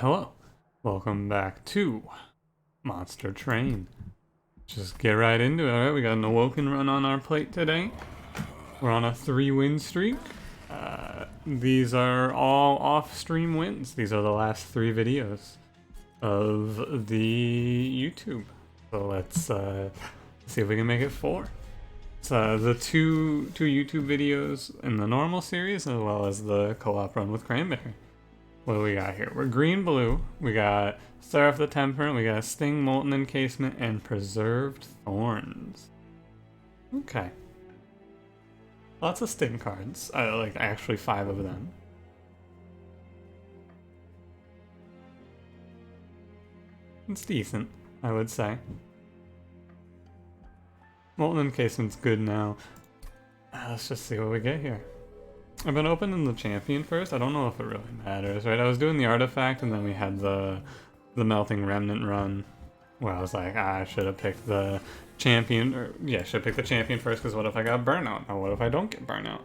Hello, welcome back to Monster Train. Just get right into it. Alright, we got an Awoken run on our plate today. We're on a 3-win streak. These are all off-stream wins. These are the last 3 videos of the YouTube. So let's see if we can make it 4. It's the two YouTube videos in the normal series as well as the co-op run with Cranberry. What do we got here? We're green-blue. We got Seraph the Temperate. We got Sting, Molten Encasement, and Preserved Thorns. Okay. Lots of Sting cards. Like, actually 5 of them. It's decent, I would say. Molten Encasement's good now. Let's just see what we get here. I've been opening the champion first. I don't know if it really matters, right? I was doing the artifact and then we had the melting remnant run where I was like, I should have picked the champion, or yeah, should have picked the champion first because what if I got burnout? Or what if I don't get burnout?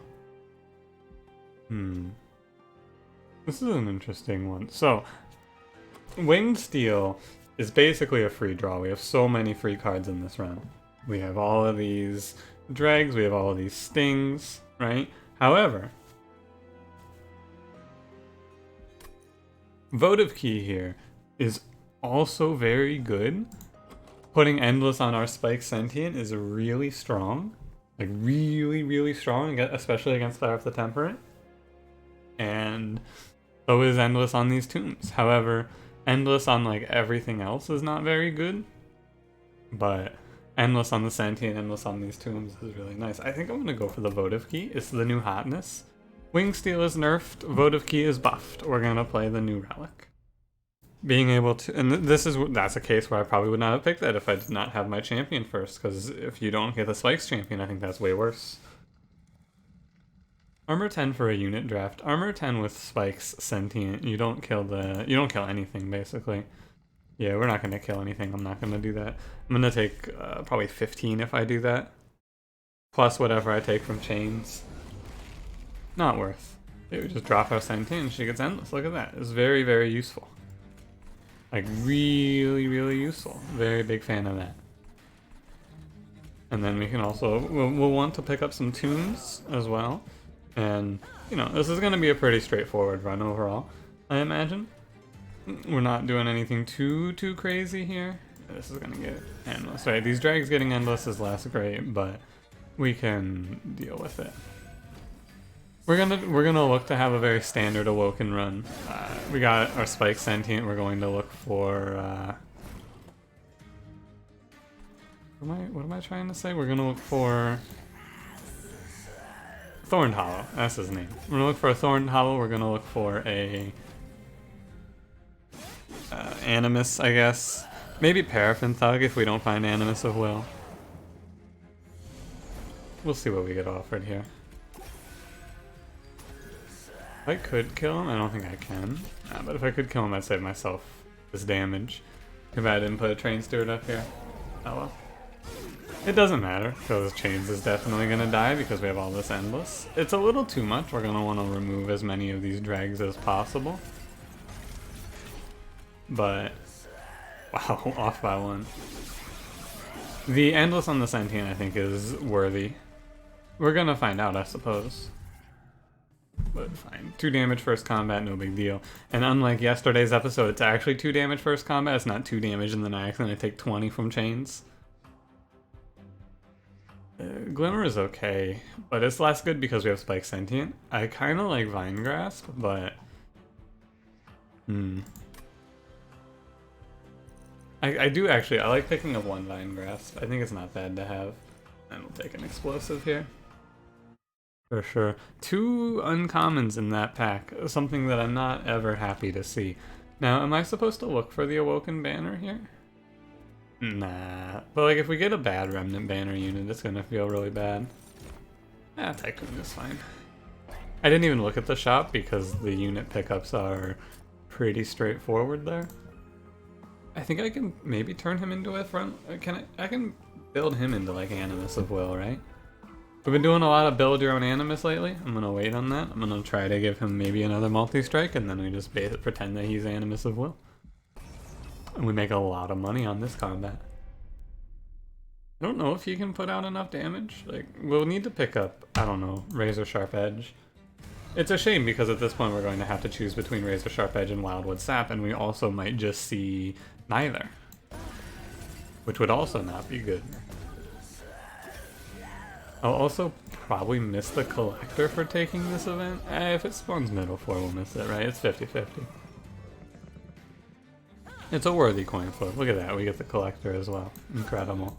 This is an interesting one. So, Winged Steel is basically a free draw. We have so many free cards in this run. We have all of these dregs, we have all of these stings, right? However, Votive Key here is also very good. Putting Endless on our Spike Sentient is really strong. Like, really strong, especially against Seraph the Temperate. And so is Endless on these tombs. However, Endless on, like, everything else is not very good. But Endless on the Sentient, Endless on these tombs is really nice. I think I'm going to go for the Votive Key. It's the new hotness. Winged Steel is nerfed, Votive Key is buffed. We're going to play the new relic. Being able to, and that's a case where I probably would not have picked that if I did not have my champion first, because if you don't get the Spikes champion, I think that's way worse. Armor 10 for a unit draft. Armor 10 with Spikes Sentient, you don't kill anything basically. Yeah, we're not going to kill anything. I'm not going to do that. I'm going to take probably 15 if I do that. Plus whatever I take from chains. Not worth. It would just drop our Sentient and she gets Endless. Look at that. It's very useful. Like, really useful. Very big fan of that. And then we can also, we'll want to pick up some tombs as well. And, you know, this is going to be a pretty straightforward run overall, I imagine. We're not doing anything too crazy here. This is gonna get Endless. Right, these drags getting Endless is less great, but we can deal with it. We're gonna look to have a very standard Awoken run. We got our Spike Sentient. We're going to look for what am I trying to say? We're gonna look for Thorned Hollow. That's his name. We're gonna look for a Thorned Hollow. We're gonna look for a Animus, I guess. Maybe Paraffin Thug if we don't find Animus of Will. We'll see what we get offered here. If I could kill him, I don't think I can. But if I could kill him, I'd save myself this damage. Too bad I didn't put a Train Steward up here. Oh well. It doesn't matter, because Chains is definitely going to die because we have all this Endless. It's a little too much. We're going to want to remove as many of these drags as possible. But, wow, off by 1. The Endless on the Sentient, I think, is worthy. We're gonna find out, I suppose. But fine. 2 damage first combat, no big deal. And unlike yesterday's episode, it's actually 2 damage first combat. It's not 2 damage and then I accidentally take 20 from chains. Glimmer is okay, but it's less good because we have Spike Sentient. I kind of like Vine Grasp, but... I do actually, I like picking up 1 Vine Grasp. I think it's not bad to have. And we'll take an Explosive here. For sure. 2 uncommons in that pack. Something that I'm not ever happy to see. Now, am I supposed to look for the Awoken Banner here? Nah. But like, if we get a bad Remnant Banner unit, it's gonna feel really bad. Tycoon is fine. I didn't even look at the shop because the unit pickups are pretty straightforward there. I think I can maybe turn him into a front. I can build him into like Animus of Will, right? We've been doing a lot of build your own animus lately. I'm gonna wait on that. I'm gonna try to give him maybe another multi-strike, and then we just pretend that he's animus of will. And we make a lot of money on this combat. I don't know if he can put out enough damage. Like, we'll need to pick up, I don't know, Razor Sharp Edge. It's a shame because at this point we're going to have to choose between Razor Sharp Edge and Wildwood Sap, and we also might just see neither. Which would also not be good. I'll also probably miss the Collector for taking this event. If it spawns middle 4, we'll miss it, right? It's 50-50. It's a worthy coin flip. Look at that, we get the Collector as well. Incredible.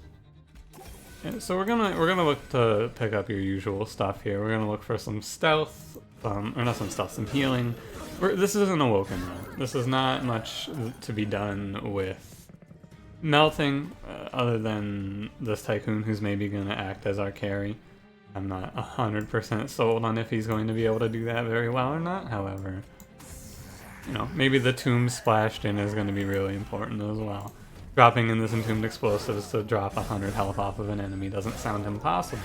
Yeah, so we're gonna look to pick up your usual stuff here. We're gonna look for some stealth, or not some stealth, some healing. This is an Awoken run. This is not much to be done with melting, other than this Tycoon who's maybe gonna act as our carry. I'm not 100% sold on if he's going to be able to do that very well or not. However, you know, maybe the tomb splashed in is going to be really important as well. Dropping in this entombed explosives to drop 100 health off of an enemy doesn't sound impossible.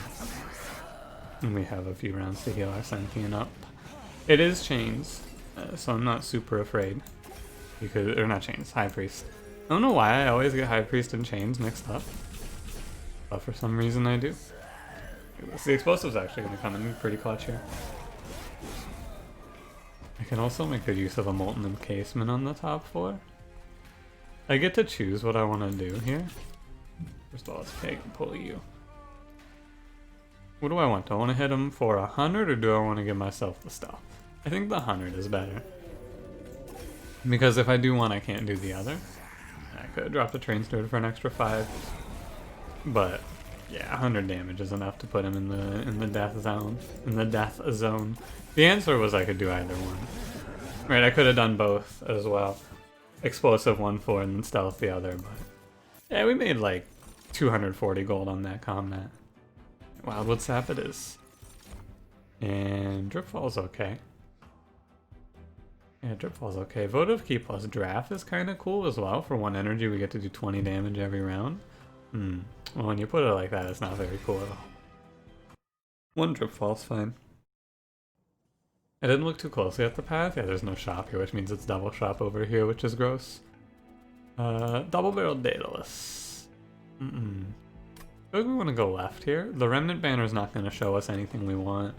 And we have a few rounds to heal our sentient up. It is chains, so I'm not super afraid. Because, or not chains, High Priest. I don't know why I always get High Priest and chains mixed up, but for some reason I do. The explosive's actually going to come in pretty clutch here. I can also make good use of a Molten Encasement on the top 4. I get to choose what I want to do here. First of all, let's pull you. What do I want? Do I want to hit him for 100 or do I want to give myself the stealth? I think the 100 is better. Because if I do one, I can't do the other. I could have dropped the Train Steward for an extra 5. But yeah, 100 damage is enough to put him in the death zone. The answer was I could do either one. Right, I could have done both as well. Explosive 1-4 and then stealth the other, but yeah, we made like 240 gold on that combat. Wildwood Sap it is. And Dripfall's okay. Yeah, Dripfall's okay. Votive Key plus Draft is kind of cool as well. For 1 energy, we get to do 20 damage every round. Well, when you put it like that, it's not very cool at all. 1 Dripfall's fine. I didn't look too closely at the path. Yeah, there's no shop here, which means it's double shop over here, which is gross. Double-barreled Daedalus. I feel like we want to go left here. The Remnant Banner is not going to show us anything we want.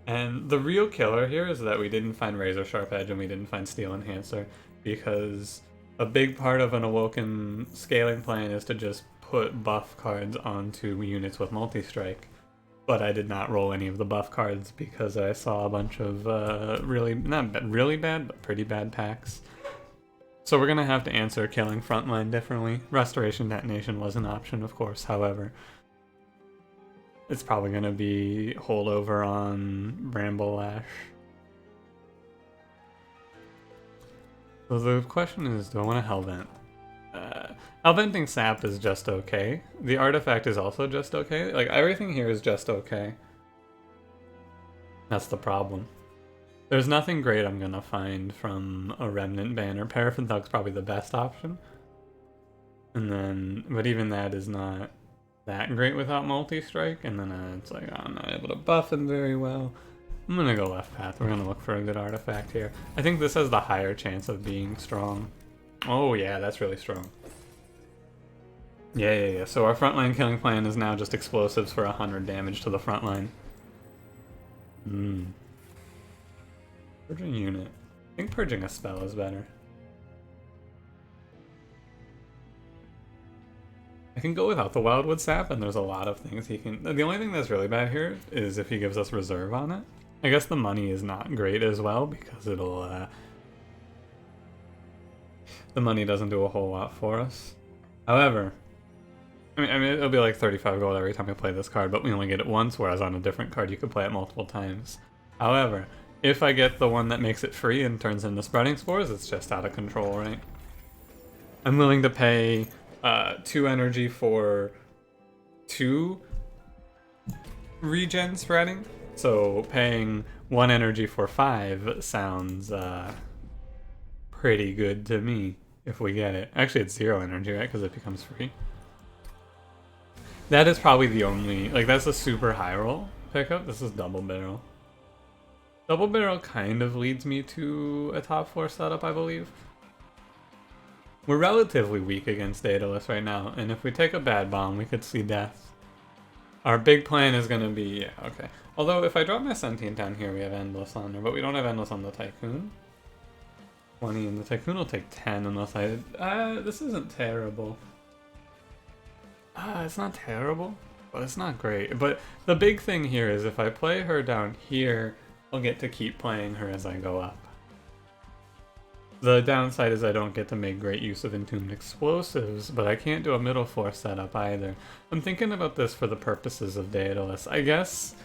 And the real killer here is that we didn't find Razor Sharp Edge and we didn't find Steel Enhancer, because a big part of an Awoken scaling plan is to just put buff cards onto units with multi-strike. But I did not roll any of the buff cards because I saw a bunch of not really bad, but pretty bad packs. So we're going to have to answer killing frontline differently. Restoration Detonation was an option, of course, however. It's probably going to be holdover on Bramble Lash. So the question is, do I want to Hellvent? Hellventing Sap is just okay. The artifact is also just okay. Like, everything here is just okay. That's the problem. There's nothing great I'm gonna find from a Remnant Banner. Paraffin Thug's probably the best option. And then, but even that is not that great without multi-strike. And then it's like, I'm not able to buff him very well. I'm gonna go left path. We're gonna look for a good artifact here. I think this has the higher chance of being strong. Oh yeah, that's really strong. Yeah. So our frontline killing plan is now just explosives for 100 damage to the frontline. Purging unit. I think purging a spell is better. I can go without the Wildwood Sap, and there's a lot of things he can... The only thing that's really bad here is if he gives us reserve on it. I guess the money is not great as well, because it'll... the money doesn't do a whole lot for us. However... I mean, it'll be like 35 gold every time we play this card, but we only get it once, whereas on a different card you could play it multiple times. However, if I get the one that makes it free and turns into Spreading Spores, it's just out of control, right? I'm willing to pay 2 energy for 2 regen spreading, so paying 1 energy for 5 sounds pretty good to me if we get it. Actually, it's 0 energy, right? Because it becomes free. That is probably the only, like that's a super high roll pickup. This is double barrel. Double barrel kind of leads me to a top 4 setup, I believe. We're relatively weak against Daedalus right now, and if we take a bad bomb, we could see death. Our big plan is going to be, yeah, okay. Although if I drop my Sentient down here, we have Endless on there, but we don't have Endless on the Tycoon. 20, and the Tycoon will take 10 unless I... this isn't terrible. It's not terrible, but it's not great. But the big thing here is if I play her down here, I'll get to keep playing her as I go up. The downside is I don't get to make great use of Entombed Explosives, but I can't do a middle 4 setup either. I'm thinking about this for the purposes of Daedalus. I guess,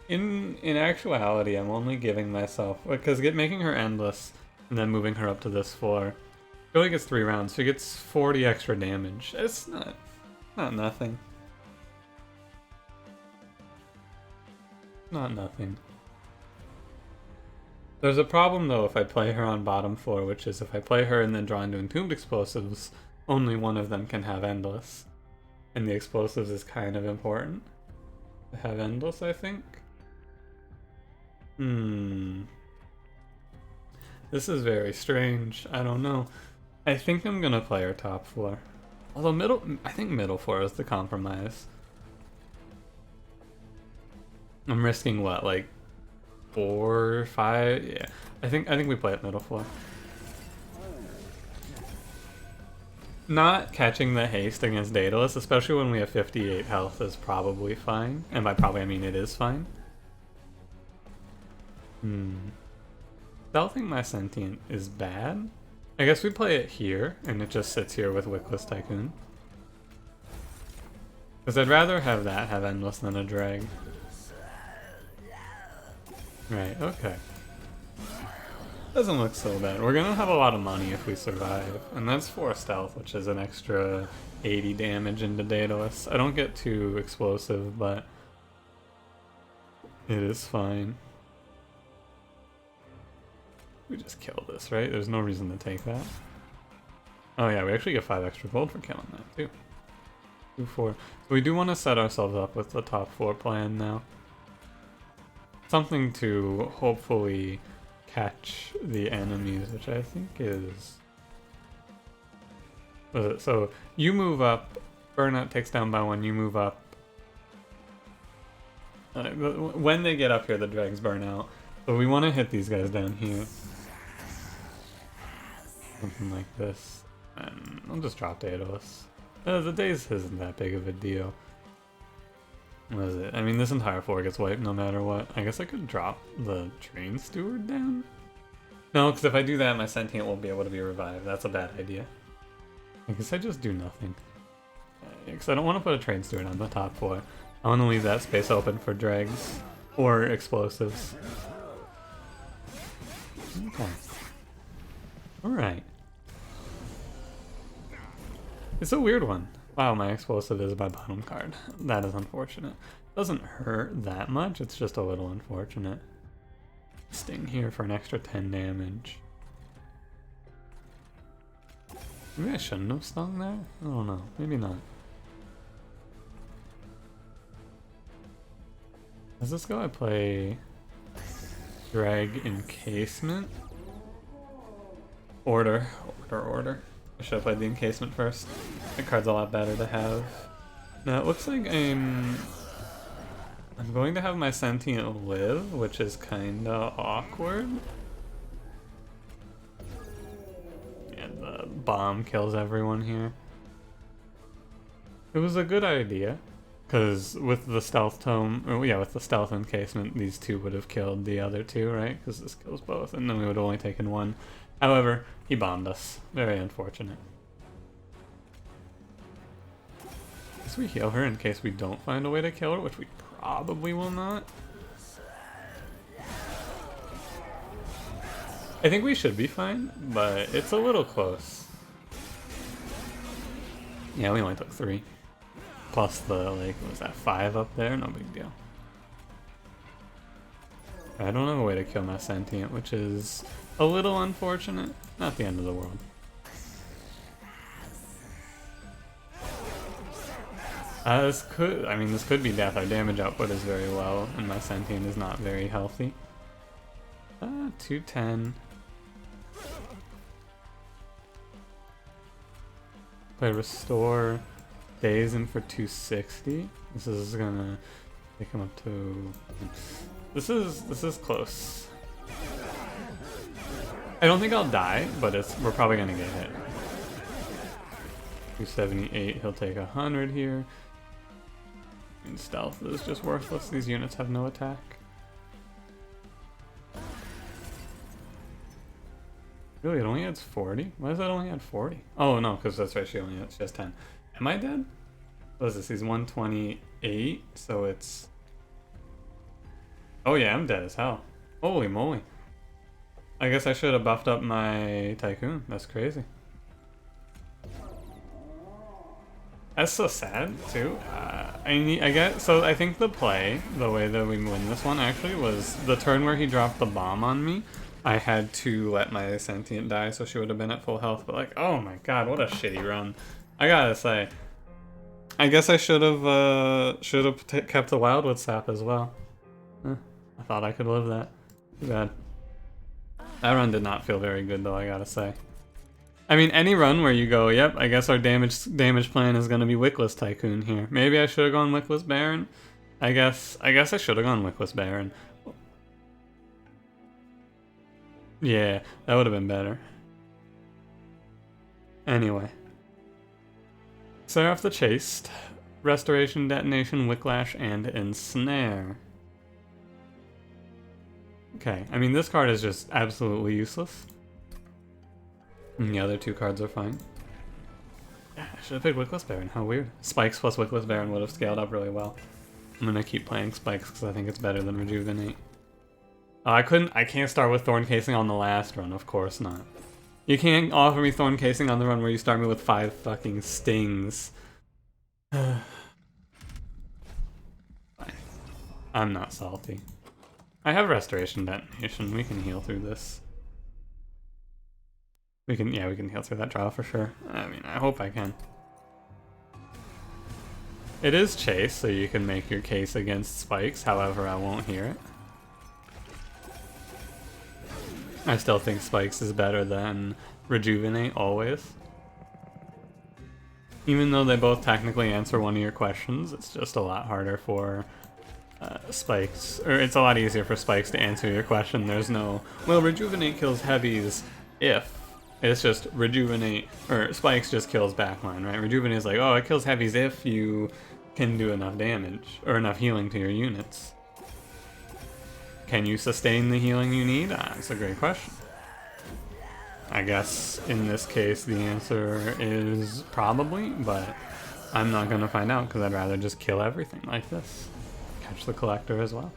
in actuality, I'm only giving myself... Because making her Endless and then moving her up to this 4, she only gets 3 rounds, so she gets 40 extra damage. It's not nothing. Not nothing. There's a problem though if I play her on bottom 4, which is if I play her and then draw into Entombed Explosives, only one of them can have Endless. And the Explosives is kind of important to have Endless, I think. This is very strange. I don't know. I think I'm gonna play her top 4. Although I think middle 4 is the compromise. I'm risking what, like 4, 5? Yeah, I think we play at middle 4. Not catching the haste against Daedalus, especially when we have 58 health, is probably fine. And by probably I mean it is fine. Stealthing my Sentient is bad. I guess we play it here, and it just sits here with Wickless Tycoon. Because I'd rather have that have Endless than a drag. Right, okay. Doesn't look so bad. We're gonna have a lot of money if we survive. And that's 4 stealth, which is an extra 80 damage into Daedalus. I don't get too explosive, but it is fine. We just kill this, right? There's no reason to take that. Oh yeah, we actually get 5 extra gold for killing that, too. 2, 4. So we do want to set ourselves up with the top 4 plan now. Something to hopefully catch the enemies, which I think is... What is it? So you move up, Burnout takes down by 1, you move up. When they get up here, the drags burn out. So we want to hit these guys down here. Something like this. And I'll just drop Daedalus. The daze isn't that big of a deal. What is it? I mean, this entire floor gets wiped no matter what. I guess I could drop the Train Steward down? No, because if I do that, my Sentient won't be able to be revived. That's a bad idea. I guess I just do nothing. Because I don't want to put a Train Steward on the top 4. I want to leave that space open for drags. Or explosives. Okay. Alright. It's a weird one. Wow, my explosive is my bottom card. That is unfortunate. Doesn't hurt that much, it's just a little unfortunate. Sting here for an extra 10 damage. Maybe I shouldn't have stung there? I don't know. Maybe not. As this go, I play Drag Encasement. Order. I should have played the Encasement first. That card's a lot better to have. Now it looks like I'm going to have my Sentient live, which is kinda awkward. And the bomb kills everyone here. It was a good idea, because with the stealth tome, or yeah, with the stealth encasement, these 2 would have killed the other 2, right? Because this kills both, and then we would have only taken 1. However, he bombed us. Very unfortunate. Guess we heal her in case we don't find a way to kill her, which we probably will not. I think we should be fine, but it's a little close. Yeah, we only took 3. Plus the, like, what was that, 5 up there? No big deal. I don't have a way to kill my Sentient, which is a little unfortunate. Not the end of the world. This could be death. Our damage output is very low, and my sentient is not very healthy. 210. Play restore days in for 260. This is gonna take him up to. This is close. I don't think I'll die, but we're probably gonna get hit. 278. He'll take 100 here. And stealth is just worthless. These units have no attack. Really, it only adds 40? Why does that only add 40? Oh no, because that's right, she has 10. Am I dead? What is this? He's 128, so it's... Oh yeah, I'm dead as hell. Holy moly. I guess I should have buffed up my Tycoon. That's crazy. That's so sad, too. I think the way that we win this one actually was the turn where he dropped the bomb on me. I had to let my sentient die, so she would have been at full health. But like, oh my god, what a shitty run! I gotta say, I guess I should have kept the Wildwood Sap as well. I thought I could live that. Too bad. That run did not feel very good, though. I gotta say. I mean, any run where you go, yep, I guess our damage plan is gonna be Wickless Tycoon here. Maybe I should have gone Wickless Baron. I guess I should have gone Wickless Baron. Yeah, that would have been better. Anyway. Seraph the Chaste, Restoration, Detonation, Wicklash, and Ensnare. Okay, I mean, this card is just absolutely useless. And the other two cards are fine. Yeah, I should have picked Wickless Baron, how weird. Spikes plus Wickless Baron would have scaled up really well. I'm gonna keep playing Spikes because I think it's better than Rejuvenate. Oh, I can't start with Thorn Casing on the last run, of course not. You can't offer me Thorn Casing on the run where you start me with 5 fucking stings. Fine. I'm not salty. I have Restoration Detonation, we can heal through this. We can heal through that trial for sure. I mean, I hope I can. It is Chase, so you can make your case against Spikes, however I won't hear it. I still think Spikes is better than Rejuvenate, always. Even though they both technically answer one of your questions, it's just a lot harder for Spikes, or it's a lot easier for Spikes to answer your question. There's no, well, Rejuvenate kills heavies if. It's just Rejuvenate, or Spikes just kills backline, right? Rejuvenate is like, oh, it kills heavies if you can do enough damage, or enough healing to your units. Can you sustain the healing you need? That's a great question. I guess in this case the answer is probably, but I'm not going to find out because I'd rather just kill everything like this. Catch the Collector as well.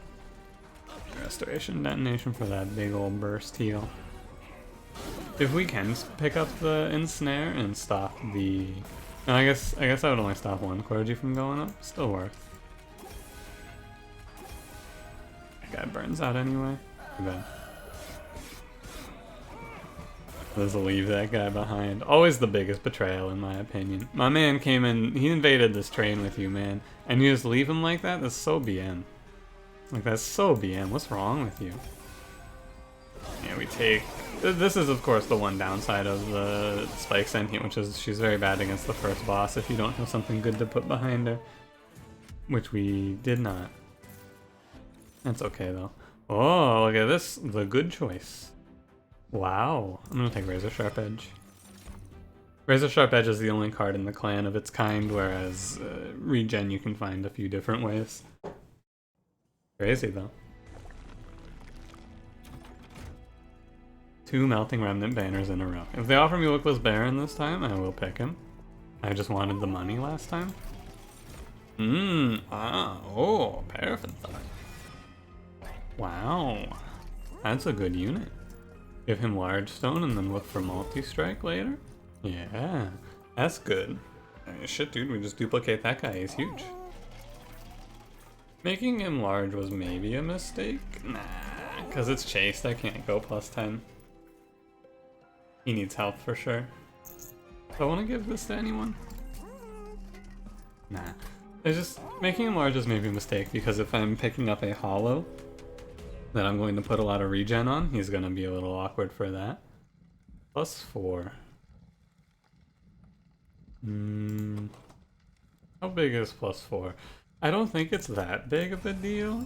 Restoration Detonation for that big old burst heal. If we can pick up the Ensnare and stop the... No, I guess I would only stop one Clergy from going up. Still worth. That guy burns out anyway. Too bad. Let's leave that guy behind. Always the biggest betrayal in my opinion. My man came in, he invaded this train with you, man. And you just leave him like that? That's so BM. Like, that's so BM. What's wrong with you? Yeah, we take... This is, of course, the one downside of the Spike Sentient, which is she's very bad against the first boss if you don't have something good to put behind her. Which we did not. That's okay, though. Oh, look at this. The good choice. Wow. I'm gonna take Razor Sharp Edge. Razor Sharp Edge is the only card in the clan of its kind, whereas regen you can find a few different ways. Crazy, though. 2 Melting Remnant Banners in a row. If they offer me Wickless Baron this time, I will pick him. I just wanted the money last time. Oh, Paraffin Thought. Wow. That's a good unit. Give him Large Stone and then look for Multi-Strike later? Yeah, that's good. Shit, dude, we just duplicate that guy. He's huge. Making him large was maybe a mistake? Nah, because it's chased. I can't go +10. He needs help for sure. Do I want to give this to anyone? Nah. It's just making him large is maybe a mistake because if I'm picking up a hollow that I'm going to put a lot of regen on, he's going to be a little awkward for that. +4. How big is +4? I don't think it's that big of a deal.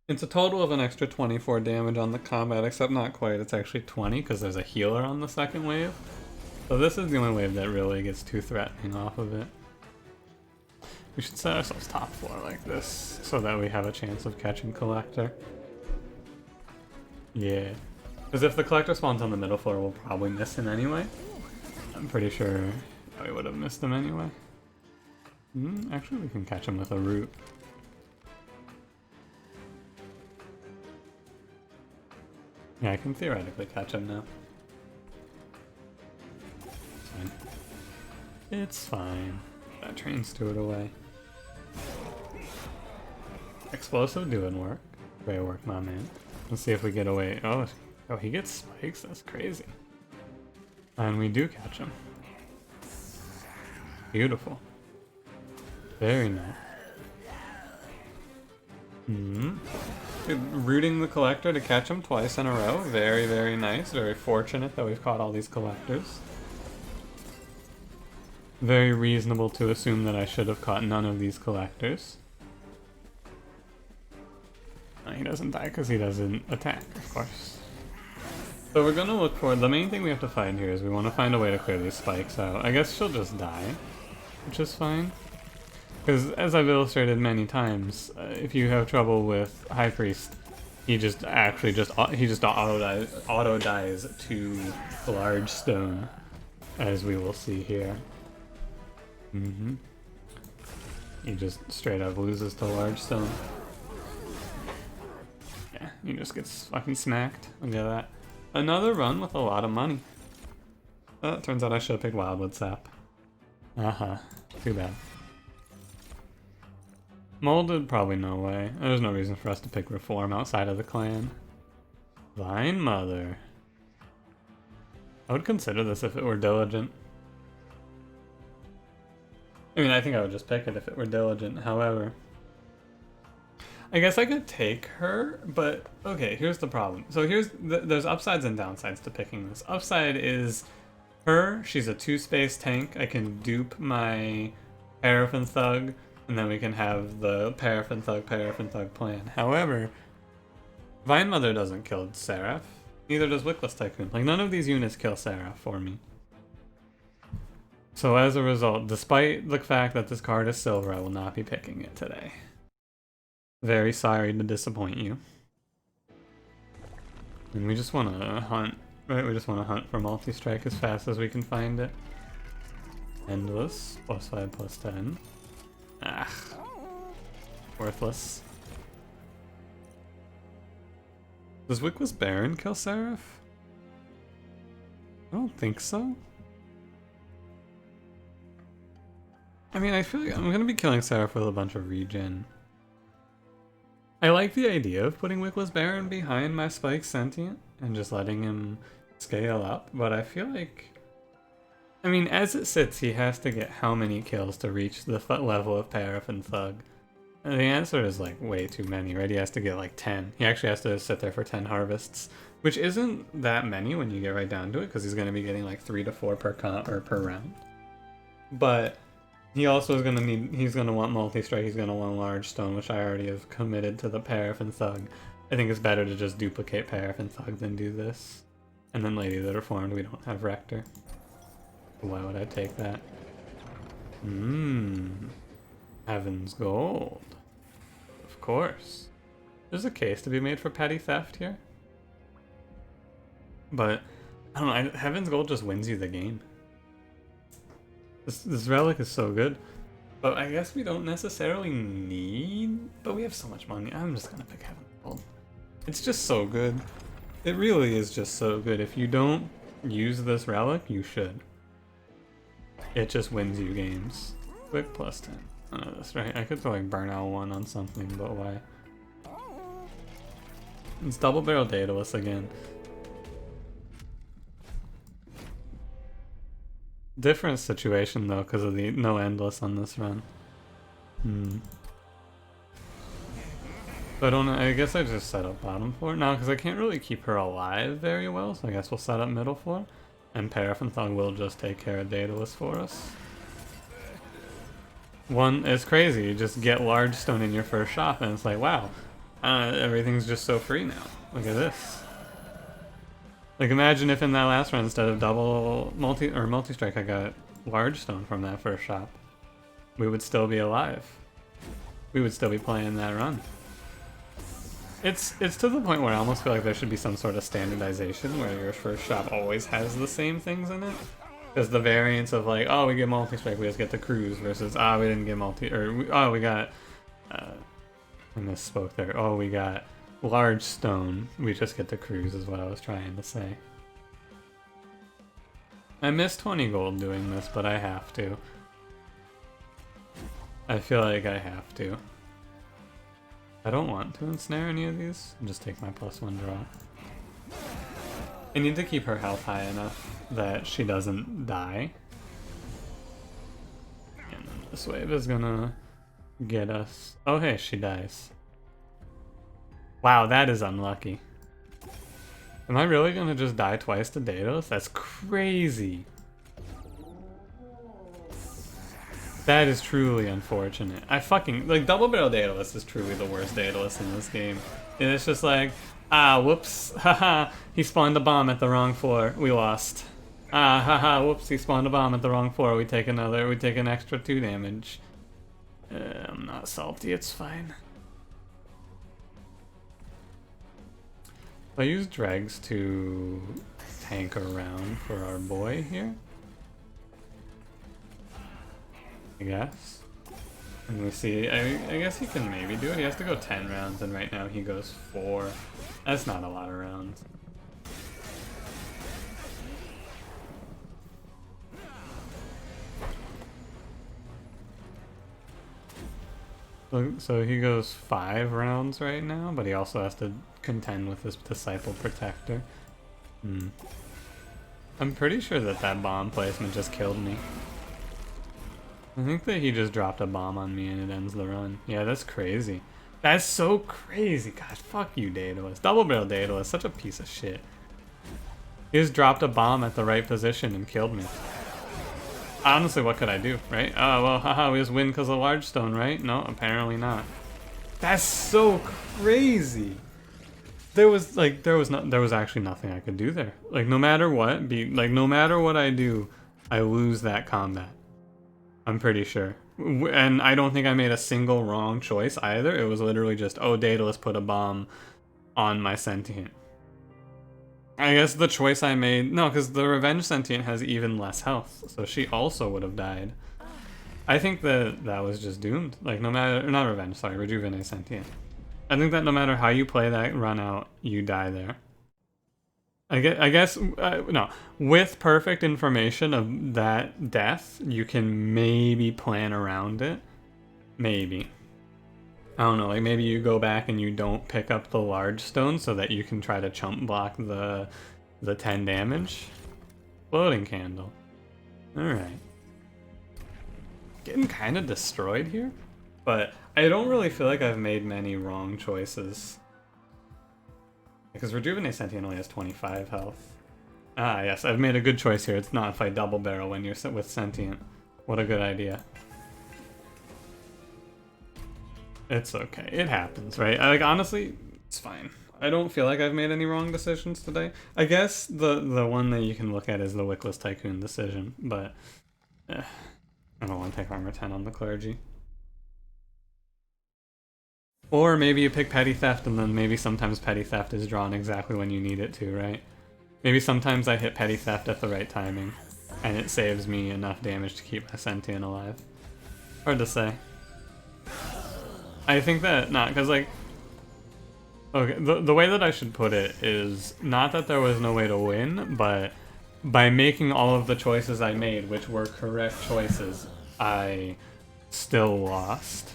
It's a total of an extra 24 damage on the combat, except not quite. It's actually 20 because there's a healer on the second wave. So this is the only wave that really gets too threatening off of it. We should set ourselves top 4 like this so that we have a chance of catching Collector. Yeah. Because if the Collector spawns on the middle floor, we'll probably miss him anyway. I'm pretty sure we would have missed him anyway. Actually, we can catch him with a root. Yeah, I can theoretically catch him now. It's fine. It's fine. That train stewed away. Explosive doing work. Great work, my man. Let's see if we get away. Oh, he gets spikes? That's crazy. And we do catch him. Beautiful. Very nice. Rooting the Collector to catch him twice in a row. Very, very nice. Very fortunate that we've caught all these Collectors. Very reasonable to assume that I should have caught none of these Collectors. He doesn't die because he doesn't attack, of course. So we're gonna look for... The main thing we have to find here is we want to find a way to clear these spikes out. I guess she'll just die, which is fine. Because as I've illustrated many times, if you have trouble with High Priest, he just auto dies to large stone, as we will see here. He just straight up loses to large stone. Yeah, he just gets fucking smacked. Look at that. Another run with a lot of money. It turns out I should have picked Wildwood Sap. Too bad. Molded, probably no way. There's no reason for us to pick Reform outside of the clan. Vine Mother. I would consider this if it were Diligent. I mean, I think I would just pick it if it were Diligent. However, I guess I could take her, but okay, here's the problem. So there's upsides and downsides to picking this. Upside is her. She's a 2-space tank. I can dupe my Paraffin Thug, and then we can have the Paraffin Thug plan. However, Vine Mother doesn't kill Seraph. Neither does Wickless Tycoon. Like, none of these units kill Seraph for me. So as a result, despite the fact that this card is silver, I will not be picking it today. Very sorry to disappoint you. And we just want to hunt, right? We just want to hunt for multi-strike as fast as we can find it. Endless, +5, +10. Worthless. Does Wickless Baron kill Seraph? I don't think so. I mean, I feel like I'm gonna be killing Seraph with a bunch of regen. I like the idea of putting Wickless Baron behind my Spike Sentient and just letting him scale up, but I feel like... I mean, as it sits, he has to get how many kills to reach the level of Paraffin Thug? And the answer is like way too many, right? He has to get like 10. He actually has to sit there for 10 harvests, which isn't that many when you get right down to it, because he's going to be getting like 3 to 4 per round. But he also is going to need, he's going to want multi-strike, he's going to want large stone, which I already have committed to the Paraffin Thug. I think it's better to just duplicate Paraffin Thug than do this. And then Lady that Reformed, we don't have Rector. Why would I take that? Heaven's Gold. Of course. There's a case to be made for petty theft here. But, I don't know, Heaven's Gold just wins you the game. This relic is so good. But I guess we don't necessarily need... But we have so much money. I'm just gonna pick Heaven's Gold. It's just so good. It really is just so good. If you don't use this relic, you should. It just wins you games. Quick +10. I know this, right? I could throw like Burnout 1 on something, but why? It's Double Barrel Daedalus again. Different situation though, because of the no endless on this run. So I don't know, I guess I just set up bottom floor now, because I can't really keep her alive very well, so I guess we'll set up middle floor. And Paraffin will just take care of Daedalus for us. It's crazy, you just get large stone in your first shop, and it's like, wow, everything's just so free now. Look at this. Like, imagine if in that last run, instead of double multi-strike, I got large stone from that first shop. We would still be alive. We would still be playing that run. It's to the point where I almost feel like there should be some sort of standardization where your first shop always has the same things in it. Because the variance of like, oh, we get multi-strike, we just get the cruise, versus, oh, we didn't get we got, I misspoke there, oh, we got large stone, we just get the cruise is what I was trying to say. I missed 20 gold doing this, but I have to. I feel like I have to. I don't want to ensnare any of these. I'll just take my +1 draw. I need to keep her health high enough that she doesn't die. And then this wave is gonna get us. Oh hey, she dies. Wow, that is unlucky. Am I really gonna just die twice to Daedalus? That's crazy. That is truly unfortunate. I fucking, like, double barrel Daedalus is truly the worst Daedalus in this game. And it's just like, ah, whoops, haha, he spawned a bomb at the wrong floor, we lost. Ah, haha, whoops, he spawned a bomb at the wrong floor, we take an extra 2 damage. I'm not salty, it's fine. I use dregs to tank around for our boy here, I guess. And we see, I guess he can maybe do it. He has to go 10 rounds, and right now he goes 4. That's not a lot of rounds. So he goes 5 rounds right now, but he also has to contend with his Disciple Protector. I'm pretty sure that bomb placement just killed me. I think that he just dropped a bomb on me and it ends the run. Yeah, that's crazy. That's so crazy. Gosh, fuck you, Daedalus. Double barrel Daedalus, such a piece of shit. He just dropped a bomb at the right position and killed me. Honestly, what could I do, right? Oh, well, haha, we just win because of large stone, right? No, apparently not. That's so crazy. There was actually nothing I could do there. Like, no matter what, no matter what I do, I lose that combat. I'm pretty sure. And I don't think I made a single wrong choice either. It was literally just, oh, Daedalus put a bomb on my Sentient. I guess the choice I made... No, because the Revenge Sentient has even less health, so she also would have died. I think that was just doomed. Like, no matter... Not Revenge, sorry, Rejuvenate Sentient. I think that no matter how you play that run out, you die there. I guess no. With perfect information of that death, you can maybe plan around it. Maybe. I don't know, like maybe you go back and you don't pick up the large stone so that you can try to chump block the 10 damage. Floating candle. Alright. Getting kind of destroyed here, but I don't really feel like I've made many wrong choices. Because Rejuvenate Sentient only has 25 health. Ah, yes, I've made a good choice here. It's not fight double barrel when you're with Sentient. What a good idea. It's okay. It happens, right? Like, honestly, it's fine. I don't feel like I've made any wrong decisions today. I guess the one that you can look at is the Wickless Tycoon decision, but I don't want to take armor 10 on the clergy. Or maybe you pick Petty Theft, and then maybe sometimes Petty Theft is drawn exactly when you need it to, right? Maybe sometimes I hit Petty Theft at the right timing, and it saves me enough damage to keep my Sentient alive. Hard to say. I think that, because like, okay, the way that I should put it is not that there was no way to win, but by making all of the choices I made, which were correct choices, I still lost.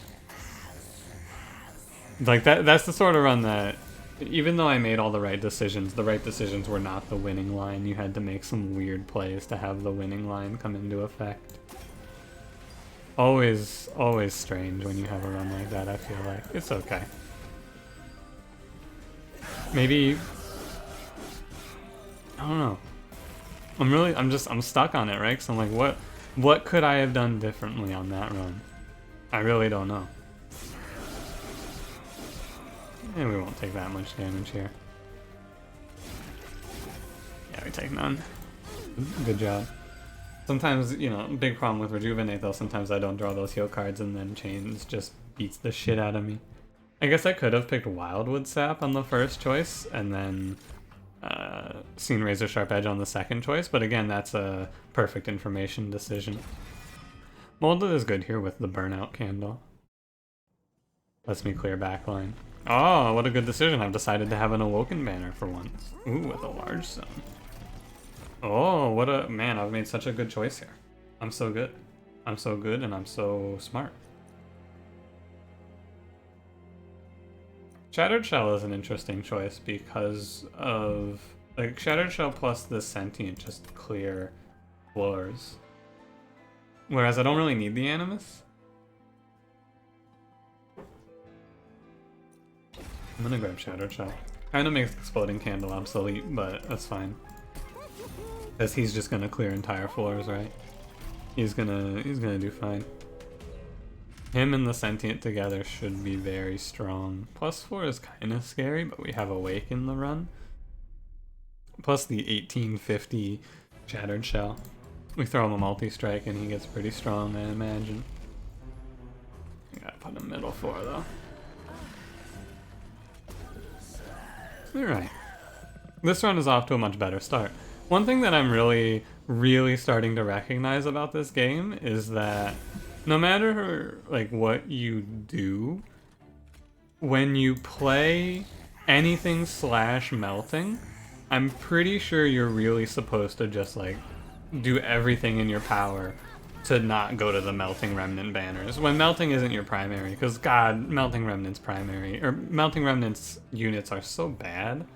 Like that's the sort of run that even though I made all the right decisions were not the winning line. You had to make some weird plays to have the winning line come into effect. Always strange when you have a run like that, I feel like. It's okay. Maybe... I don't know. I'm stuck on it, right? Because I'm like, what could I have done differently on that run? I really don't know. And we won't take that much damage here. Yeah, we take none. Good job. Sometimes, you know, big problem with Rejuvenate though, sometimes I don't draw those heal cards and then Chains just beats the shit out of me. I guess I could have picked Wildwood Sap on the first choice and then seen Razor Sharp Edge on the second choice, but again, that's a perfect information decision. Molded is good here with the Burnout Candle. Lets me clear backline. Oh, what a good decision. I've decided to have an Awoken Banner for once. Ooh, with a large zone. Oh, what a... Man, I've made such a good choice here. I'm so good. I'm so good and I'm so smart. Shattered Shell is an interesting choice because of... Like, Shattered Shell plus the Sentient just clear floors. Whereas I don't really need the Animus. I'm gonna grab Shattered Shell. Kinda makes Exploding Candle obsolete, but that's fine. Because he's just gonna clear entire floors, right? He's gonna do fine. Him and the Sentient together should be very strong. +4 is kinda scary, but we have Awake in the run. Plus the 1850 Shattered Shell. We throw him a multi-strike and he gets pretty strong, I imagine. I gotta put him middle 4 though. Alright. This run is off to a much better start. One thing that I'm really starting to recognize about this game is that no matter like what you do, when you play anything / melting, I'm pretty sure you're really supposed to just like do everything in your power to not go to the Melting Remnant banners. When Melting isn't your primary, because God, Melting Remnant's primary, or Melting Remnant's units are so bad.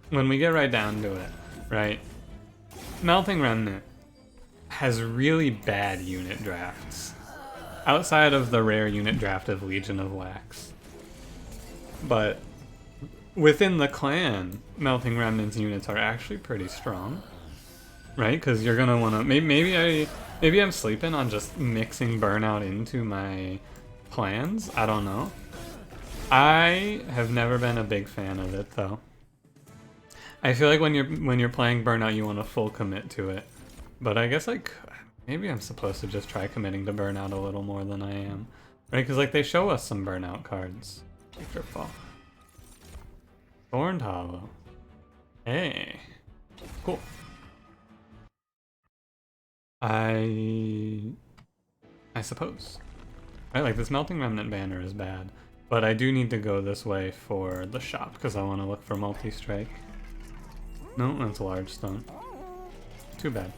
When we get right down to it, right? Melting Remnant has really bad unit drafts. Outside of the rare unit draft of Legion of Wax. But within the clan, Melting Remnant's units are actually pretty strong. Right? Because you're gonna wanna... Maybe I'm sleeping on just mixing Burnout into my plans? I don't know. I have never been a big fan of it, though. I feel like when you're playing Burnout, you want to full commit to it. But I guess like maybe I'm supposed to just try committing to Burnout a little more than I am, right? Because like they show us some Burnout cards. Victor Fall. Thorned Hollow. Hey, cool. I suppose. Right, like this Melting Remnant banner is bad, but I do need to go this way for the shop because I want to look for multi-strike. No, that's a large stone. Too bad.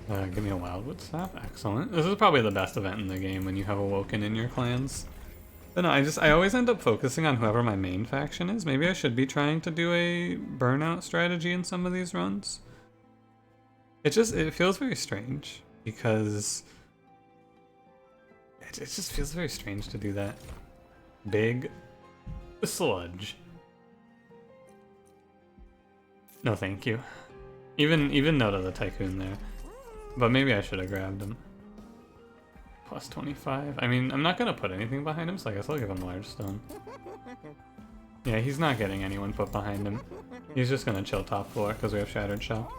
Give me a Wildwood Sap. Excellent. This is probably the best event in the game when you have Awoken in your clans. But no, I always end up focusing on whoever my main faction is. Maybe I should be trying to do a Burnout strategy in some of these runs. It feels very strange because it just feels very strange to do that. Big sludge. No, thank you. Even no to the Tycoon there. But maybe I should have grabbed him. Plus 25. I mean, I'm not gonna put anything behind him, so I guess I'll give him Large Stone. Yeah, he's not getting anyone put behind him. He's just gonna chill top floor because we have Shattered Shell.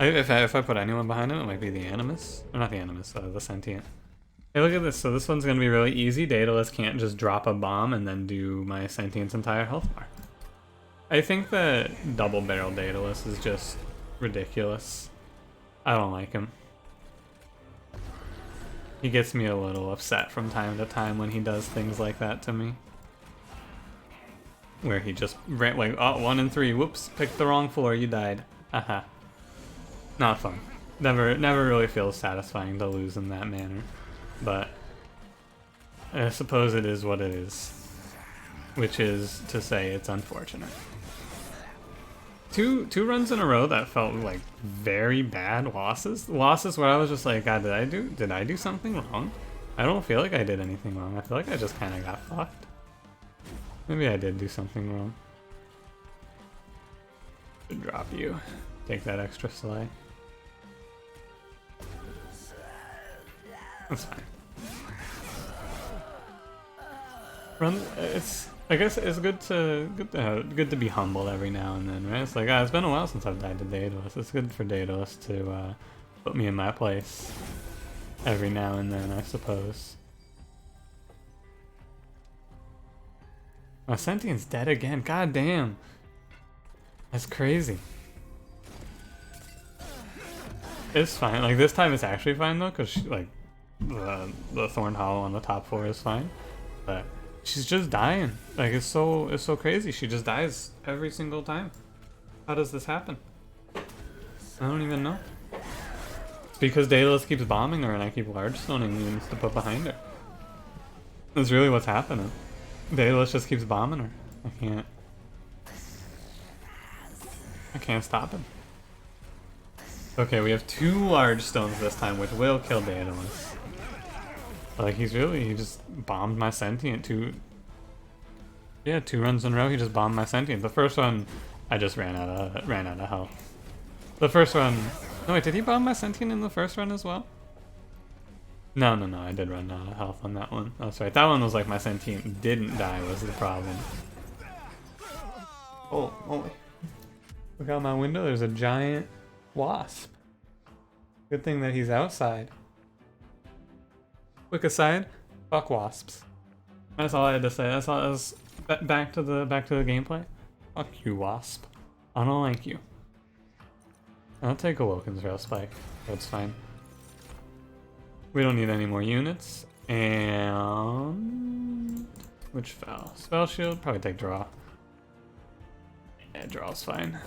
If I put anyone behind him, it might be the Animus. Or not the Animus, the Sentient. Hey, look at this. So this one's gonna be really easy. Daedalus can't just drop a bomb and then do my Sentient's entire health bar. I think that double barrel Daedalus is just ridiculous. I don't like him. He gets me a little upset from time to time when he does things like that to me. Where he just ran like, oh, 1 and 3, whoops, picked the wrong floor, you died. Haha. Not fun. Never really feels satisfying to lose in that manner. But I suppose it is what it is. Which is to say it's unfortunate. Two runs in a row that felt like very bad losses. Losses where I was just like, God, did I do something wrong? I don't feel like I did anything wrong. I feel like I just kind of got fucked. Maybe I did do something wrong. Should drop you. Take that extra slay. That's fine. Run. I guess it's good to be humble every now and then, right? It's like, it's been a while since I've died to Daedalus. It's good for Daedalus to put me in my place every now and then, I suppose. My Sentient's dead again. God damn. That's crazy. It's fine. Like, this time it's actually fine though, because like the Thorn Hollow on the top 4 is fine. But she's just dying. Like, it's so crazy. She just dies every single time. How does this happen? I don't even know. It's because Daedalus keeps bombing her and I keep large stoning units to put behind her. That's really what's happening. Daedalus just keeps bombing her. I can't stop him. Okay, we have 2 large stones this time, which will kill Daedalus. Like, he just bombed my Sentient 2 runs in a row. He just bombed my Sentient. The first one, I just ran out of health. The first one, no wait, did he bomb my Sentient in the first run as well? No, I did run out of health on that one. That's right. That one was like my Sentient didn't die was the problem. Oh, holy. Look out my window, there's a giant wasp. Good thing that he's outside. Quick aside, fuck wasps. That's all I had to say. That's all. Back to the gameplay. Fuck you, wasp. I don't like you. I'll take Awoken's Rail Spike. That's fine. We don't need any more units. And which fell? Spell shield. Probably take draw. Yeah, draw's fine.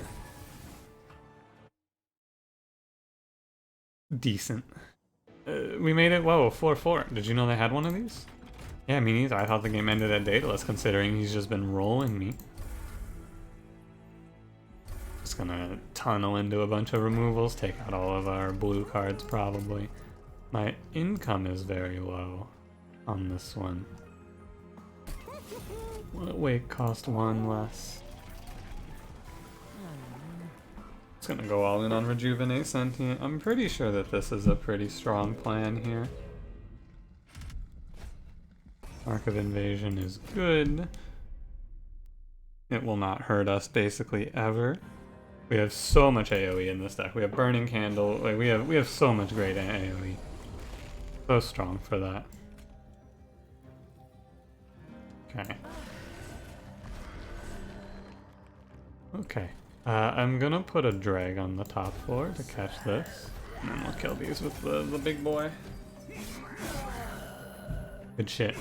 Decent. We made it, whoa, 4-4. Did you know they had one of these? Yeah, me neither. I thought the game ended at Daedalus, considering he's just been rolling me. Just gonna tunnel into a bunch of removals, take out all of our blue cards, probably. My income is very low on this one. Wait, cost 1 less. It's gonna go all in on Rejuvenate Sentient. I'm pretty sure that this is a pretty strong plan here. Mark of Invasion is good. It will not hurt us basically ever. We have so much AoE in this deck. We have Burning Candle. Like, we have so much great AoE. So strong for that. Okay. Okay. I'm gonna put a drag on the top floor to catch this. And then we'll kill these with the big boy. Good shit.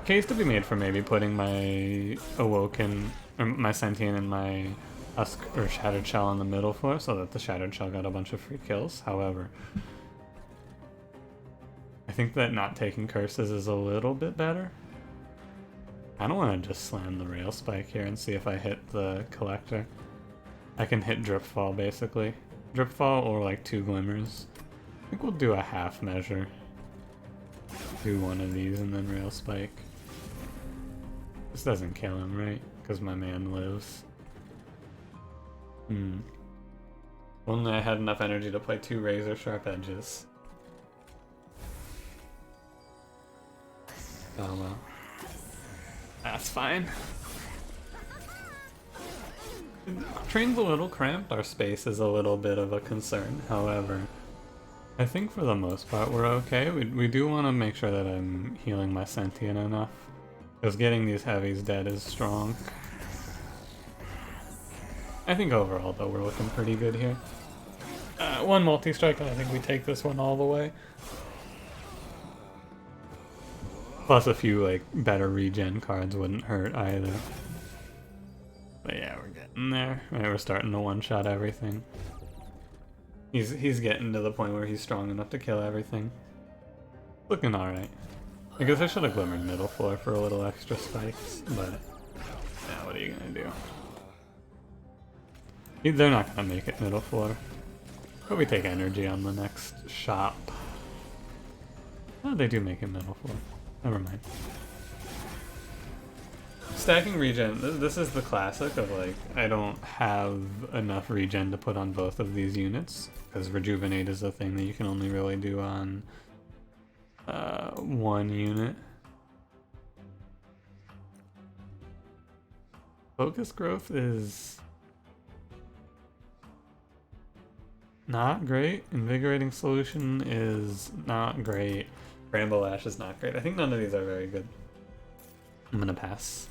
Case to be made for maybe putting my Awoken, or my Sentient and my Husk or Shattered Shell on the middle floor so that the Shattered Shell got a bunch of free kills. However, I think that not taking curses is a little bit better. I don't want to just slam the Rail Spike here and see if I hit the Collector. I can hit Dripfall basically. Dripfall or like 2 Glimmers. I think we'll do a half measure. Do one of these and then Rail Spike. This doesn't kill him, right? Because my man lives. Only I had enough energy to play 2 Razor Sharp Edges. Oh well. That's fine. Train's a little cramped. Our space is a little bit of a concern. However, I think for the most part we're okay. We do want to make sure that I'm healing my Sentient enough. Because getting these heavies dead is strong. I think overall though we're looking pretty good here. 1 multi-strike and I think we take this one all the way. Plus a few like better regen cards wouldn't hurt either. But yeah, we're getting there. Right, we're starting to one-shot everything. He's getting to the point where he's strong enough to kill everything. Looking alright. I guess I should have glimmered middle floor for a little extra spikes, but yeah, what are you gonna do? They're not gonna make it middle floor. But we take energy on the next shop. Oh, they do make it middle floor. Never mind. Stacking regen, this is the classic of like, I don't have enough regen to put on both of these units, because rejuvenate is a thing that you can only really do on one unit. Focus growth is not great. Invigorating solution is not great. Bramble Ash is not great. I think none of these are very good. I'm gonna pass.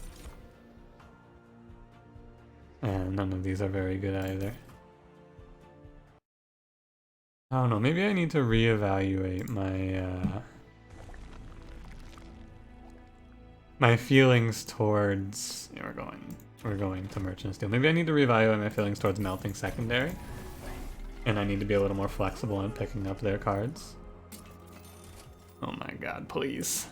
And none of these are very good either. I don't know, maybe I need to reevaluate my my feelings towards... Yeah, we're going to Merchant Steel. Maybe I need to reevaluate my feelings towards melting secondary. And I need to be a little more flexible in picking up their cards. Oh my god, please.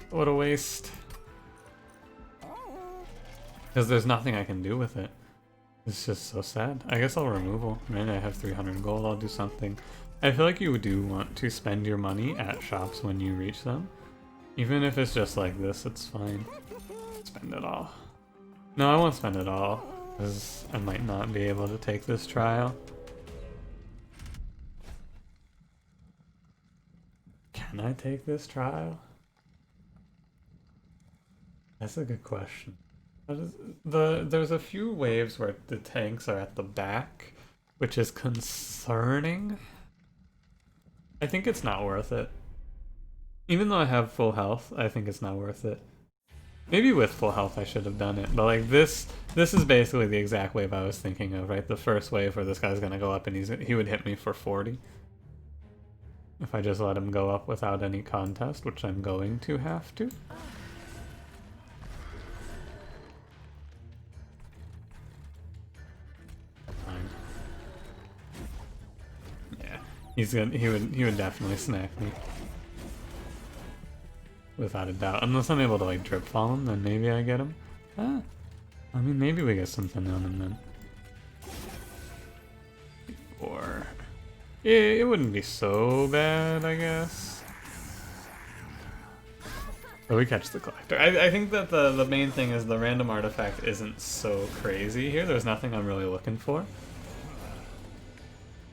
What a waste. Because there's nothing I can do with it. It's just so sad. I guess I'll removal. Right, I have 300 gold, I'll do something. I feel like you do want to spend your money at shops when you reach them. Even if it's just like this, it's fine. Spend it all. No, I won't spend it all, because I might not be able to take this trial. Can I take this trial? That's a good question. There's a few waves where the tanks are at the back, which is concerning. I think it's not worth it. Even though I have full health, I think it's not worth it. Maybe with full health I should have done it, but like this is basically the exact wave I was thinking of, right? The first wave where this guy's gonna go up and he would hit me for 40. If I just let him go up without any contest, which I'm going to have to. Fine. Yeah, he would definitely smack me. Without a doubt. Unless I'm able to like drip fall him, then maybe I get him. Ah, I mean, maybe we get something on him then. Or it wouldn't be so bad, I guess. But we catch the collector. I think that the main thing is the random artifact isn't so crazy here. There's nothing I'm really looking for.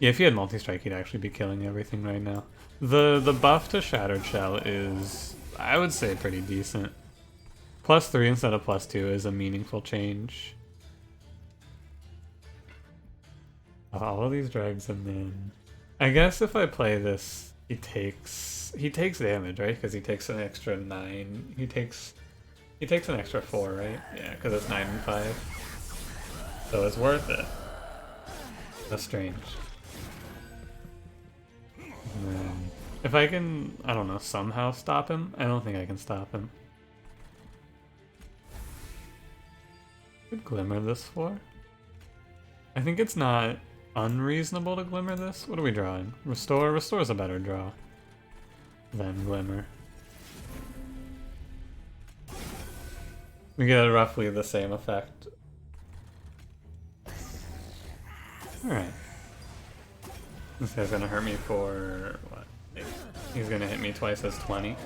Yeah, if he had multi-strike, he'd actually be killing everything right now. The buff to Shattered Shell is, I would say, pretty decent. +3 instead of +2 is a meaningful change. All of these drags him in. I guess if I play this, he takes damage, right? Because he takes an extra 9. He takes an extra 4, right? Yeah, because it's 9 and 5. So it's worth it. That's strange. And then if I can, I don't know, somehow stop him? I don't think I can stop him. Could glimmer this for? I think it's not unreasonable to glimmer this. What are we drawing? Restore? Restore's a better draw than glimmer. We get roughly the same effect. Alright. This guy's gonna hurt me for what? He's gonna hit me twice as 20.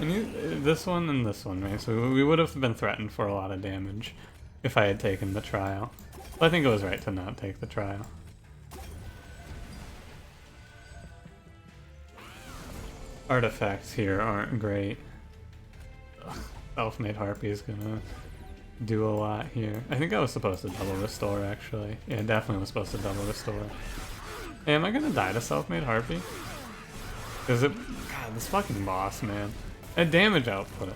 And this one and this one, right? So we would have been threatened for a lot of damage if I had taken the trial. But I think it was right to not take the trial. Artifacts here aren't great. Self-made Harpy is gonna do a lot here. I think I was supposed to double restore, actually. Yeah, definitely was supposed to double restore. Hey, am I gonna die to Self-made Harpy? Because it... God, this fucking boss, man. That damage output.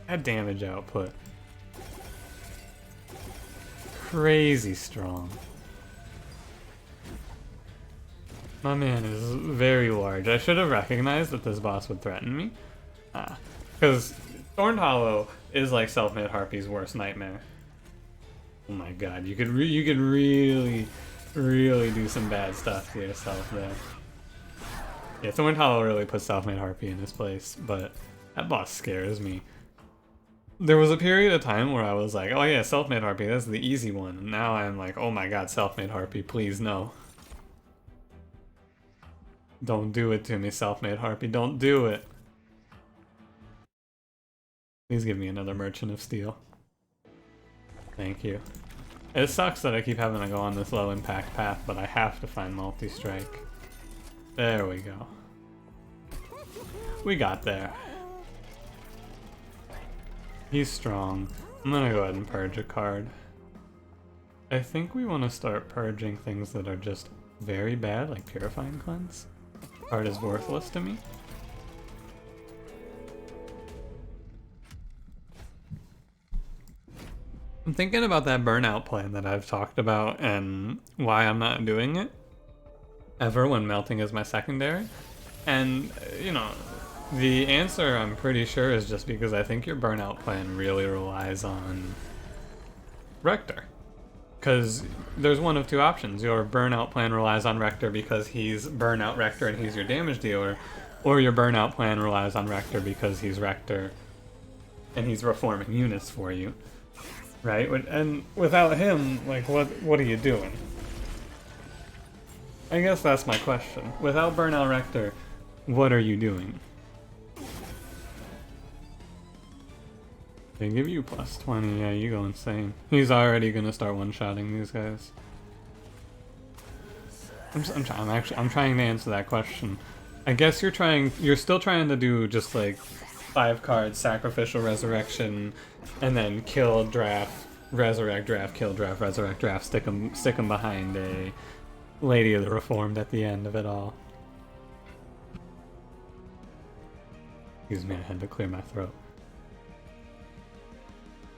That damage output. Crazy strong. My man is very large. I should have recognized that this boss would threaten me. Because Thorned Hollow is like Self-made Harpy's worst nightmare. Oh my god, you could really do some bad stuff to yourself there. Yeah, Thorn Hollow really puts Self-Made Harpy in his place, but that boss scares me. There was a period of time where I was like, oh yeah, Self-Made Harpy, that's the easy one. And now I'm like, oh my god, Self-Made Harpy, please no. Don't do it to me, Self-Made Harpy, don't do it. Please give me another Merchant of Steel. Thank you. It sucks that I keep having to go on this low impact path, but I have to find multi-strike. There we go. We got there. He's strong. I'm gonna go ahead and purge a card. I think we want to start purging things that are just very bad, like Purifying Cleanse. Card is worthless to me. I'm thinking about that burnout plan that I've talked about and why I'm not doing it ever when melting is my secondary. And, you know, the answer I'm pretty sure is just because I think your burnout plan really relies on Rector. Because there's one of two options. Your burnout plan relies on Rector because he's burnout Rector and he's your damage dealer, or your burnout plan relies on Rector because he's Rector and he's reforming units for you. Right? And without him, like, what are you doing? I guess that's my question. Without Burnout Rector, what are you doing? They give you plus 20, yeah, you go insane. He's already gonna start one-shotting these guys. I'm trying to answer that question. I guess you're still trying to do just like 5 cards, Sacrificial Resurrection, and then kill, draft, resurrect, draft, kill, draft, resurrect, draft, stick them behind a Lady of the Reformed at the end of it all. Excuse me, I had to clear my throat.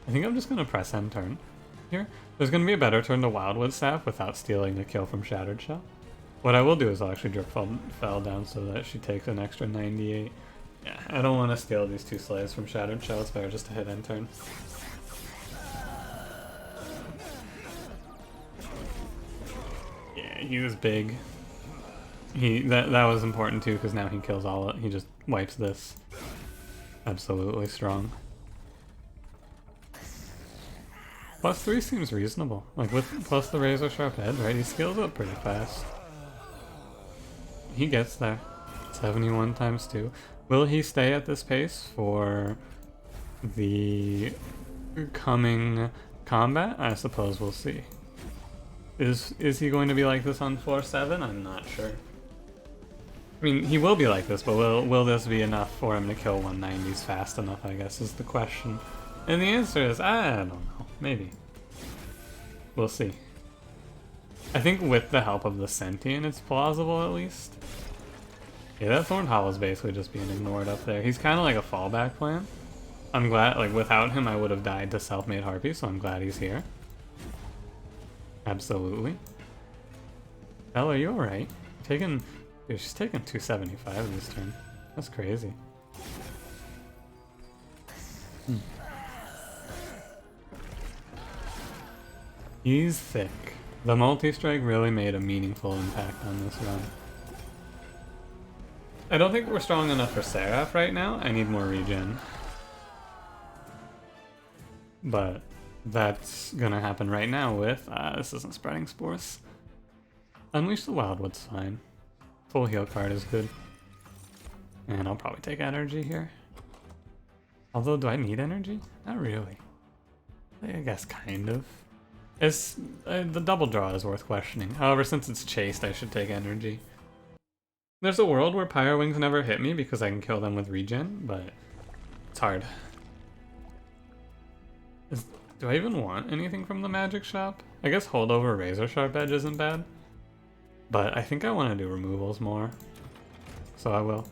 I think I'm just gonna press end turn here. There's gonna be a better turn to Wildwood Staff without stealing the kill from Shattered Shell. What I will do is I'll actually drip fell down so that she takes an extra 98. Yeah, I don't want to steal these 2 slaves from Shattered Shell, it's better just to hit end turn. Yeah, he was big. That was important too, because now he kills he just wipes this. Absolutely strong. +3 seems reasonable. Like with plus the Razor Sharp Edge, right? He scales up pretty fast. He gets there. 71 times 2. Will he stay at this pace for the coming combat? I suppose we'll see. Is he going to be like this on floor 7? I'm not sure. I mean, he will be like this, but will this be enough for him to kill 190s fast enough, I guess, is the question. And the answer is, I don't know. Maybe. We'll see. I think with the help of the Sentient, it's plausible at least. Yeah, that Thorn Hollow is basically just being ignored up there. He's kind of like a fallback plan. I'm glad, like, without him I would have died to Self-Made Harpy, so I'm glad he's here. Absolutely. Bella, are you alright? Dude, she's taking 275 this turn. That's crazy. He's thick. The multi-strike really made a meaningful impact on this run. I don't think we're strong enough for Seraph right now. I need more regen. But that's gonna happen right now with, this isn't Spreading Spores. Unleash the Wildwood's fine. Full heal card is good. And I'll probably take energy here. Although, do I need energy? Not really. I guess kind of. The double draw is worth questioning. However, since it's chased, I should take energy. There's a world where Pyro Wings never hit me because I can kill them with regen, but it's hard. Do I even want anything from the magic shop? I guess holdover Razor Sharp Edge isn't bad. But I think I want to do removals more. So I will.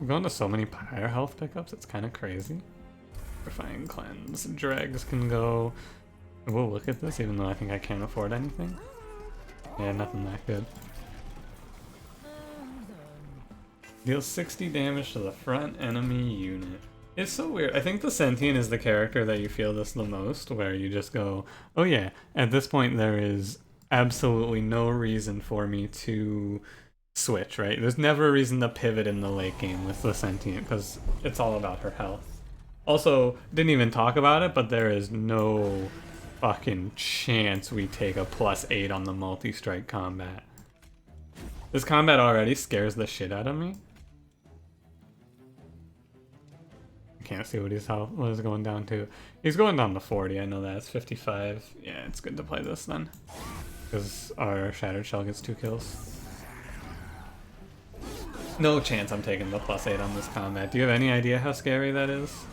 I'm going to so many Pyre health pickups, it's kind of crazy. Refined Cleanse. Dregs can go. We'll look at this, even though I think I can't afford anything. Yeah, nothing that good. Deals 60 damage to the front enemy unit. It's so weird. I think the Sentient is the character that you feel this the most, where you just go, oh yeah, at this point there is absolutely no reason for me to switch, right? There's never a reason to pivot in the late game with the Sentient, because it's all about her health. Also, didn't even talk about it, but there is no fucking chance we take a +8 on the multi-strike combat. This combat already scares the shit out of me. I can't see what he's going down to. He's going down to 40, I know that. It's 55. Yeah, it's good to play this then. Because our Shattered Shell gets 2 kills. No chance I'm taking the +8 on this combat. Do you have any idea how scary that is?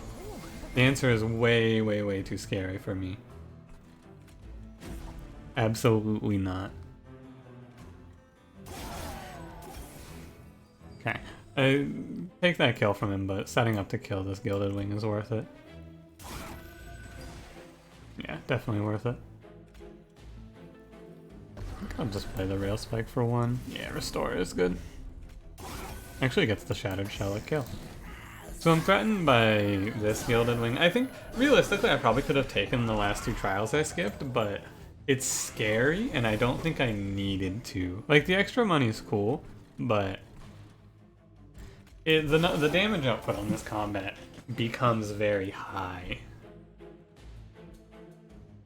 The answer is way, way, way too scary for me. Absolutely not. Okay. I take that kill from him, but setting up to kill this Gilded Wing is worth it. Yeah, definitely worth it. I think I'll just play the Rail Spike for 1. Yeah, Restore is good. Actually gets the Shattered Shell a kill. So I'm threatened by this Gilded Wing. I think, realistically, I probably could have taken the last 2 trials I skipped, but it's scary, and I don't think I needed to. Like, the extra money is cool, but the damage output on this combat becomes very high.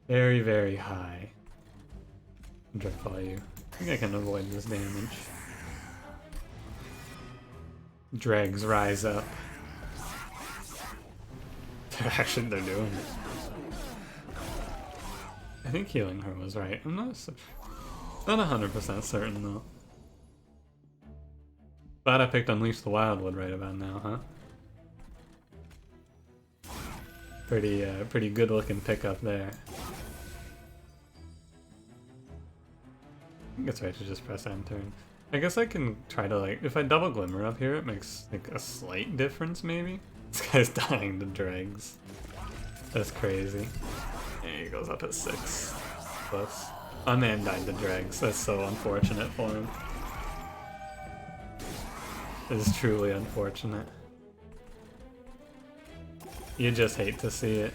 Very, very high. Driftfall you. I think I can avoid this damage. Dregs rise up. They're doing it. I think healing her was right. I'm not 100% certain though. Glad I picked Unleash the Wildwood right about now, huh? Pretty good looking pickup there. I think it's right to just press enter. I guess I can try to, like, if I double Glimmer up here, it makes like a slight difference maybe. This guy's dying to dregs. That's crazy. Yeah, he goes up at 6. Close. My man died to dregs. That's so unfortunate for him. It is truly unfortunate. You just hate to see it.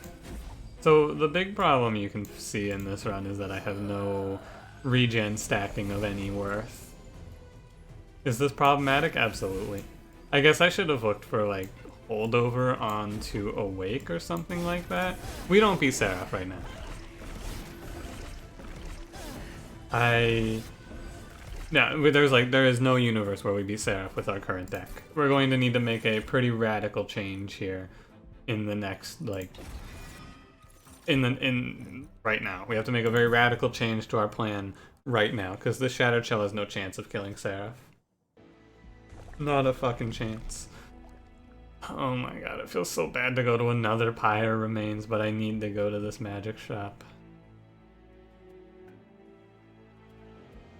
So the big problem you can see in this run is that I have no regen stacking of any worth. Is this problematic? Absolutely. I guess I should have looked for like holdover onto Awake or something like that. We don't beat Seraph right now. There is no universe where we beat Seraph with our current deck. We're going to need to make a pretty radical change here in the next, like, right now. We have to make a very radical change to our plan right now, because this Shattered Shell has no chance of killing Seraph. Not a fucking chance. Oh my god, it feels so bad to go to another Pyre Remains, but I need to go to this magic shop.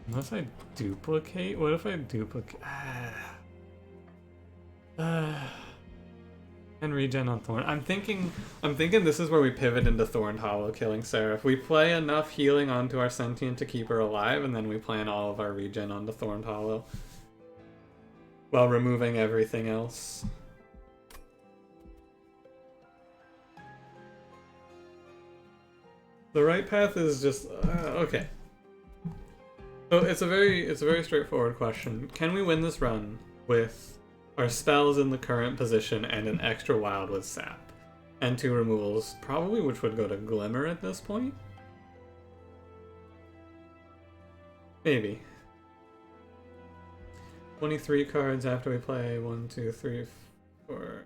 Unless I duplicate? What if I duplicate? And regen on Thorn. I'm thinking this is where we pivot into Thorned Hollow killing Seraph. We play enough healing onto our Sentient to keep her alive, and then we plan all of our regen onto Thorned Hollow. While removing everything else. The right path is just okay. So it's a very straightforward question. Can we win this run with our spells in the current position and an extra Wildwood Sap? And 2 removals, probably, which would go to Glimmer at this point? Maybe. 23 cards after we play 1, 2, 3, 4.